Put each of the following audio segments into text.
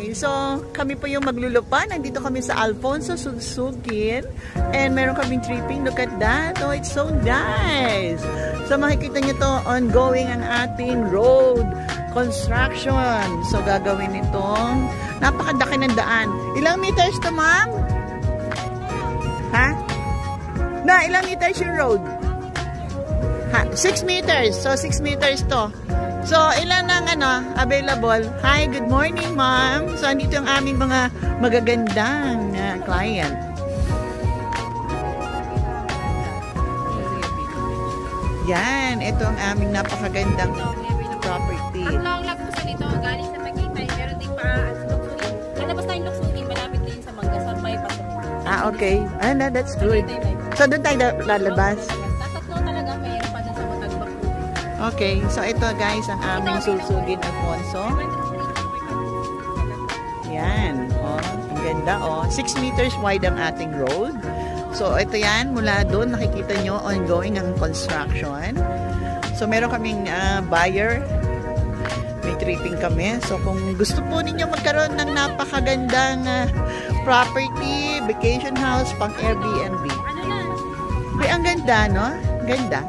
Okay, so kami po yung maglulupa. Nandito kami sa Alfonso Sunsugin. And meron kaming tripping. Look at that. Oh, it's so nice. So makikita nyo to, ongoing ang ating road construction. So gagawin itong napakadaki ng daan. Ilang meters to, ma'am? Ha? Na, ilang meters yung road? Ha? 6 meters. So 6 meters to. So, ilan ang available? Hi, good morning, ma'am. So, andito yung aming mga magagandang client. Yan, ito ang aming napakagandang property. Ang long lag po sa nito, galing sa Tagaytay, pero di pa Luksugin. Lalabas tayong Luksugin, malapit din sa Manggasar bypass. Ah, okay. Ah, that's good. So, doon tayo lalabas. Okay, so ito guys, ang aming Sunsugin Alfonso. Yan, oh, ang ganda, oh. 6 meters wide ang ating road. So ito yan, mula doon nakikita nyo ongoing ang construction. So meron kaming buyer, may tripping kami. So kung gusto po ninyo magkaroon ng napakagandang property, vacation house, pang Airbnb. Ay, ang ganda, no? Ganda.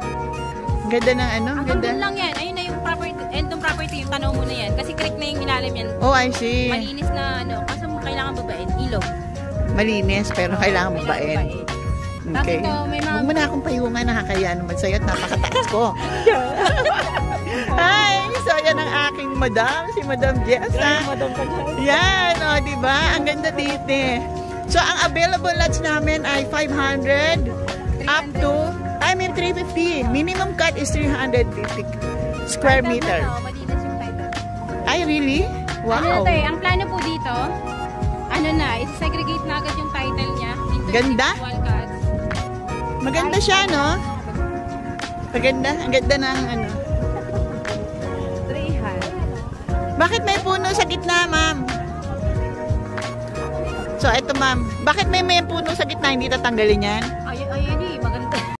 Ganda ng Ang ganda lang yan. Ayun na yung property, endong property, yung tanaw mo na yan. Kasi creek na yung ilalim yan. Oh, I see. Malinis na kaso kailangan babain. Ilog. Malinis, pero kailangan babain. Okay. Tapos may mga... Huwag mo na akong payungan, nakakaya naman sa'yo at napakataas ko. Hi! So, yan ang aking madam, si Madam Jessa. Yan, o, oh, diba? Ang ganda dito. So, ang available lots namin ay 500 up to 350. Minimum cut is 350 square meter. Malinis yung title. Ay, really? Wow. Ang plano po dito, isa-segregate na agad yung title niya. Ganda? Maganda siya, no? Maganda. Ang ganda ng 300. Bakit may puno sa gitna, ma'am? So, ito, ma'am. Bakit may puno sa gitna? Hindi tatanggalin yan? Ayun, maganda.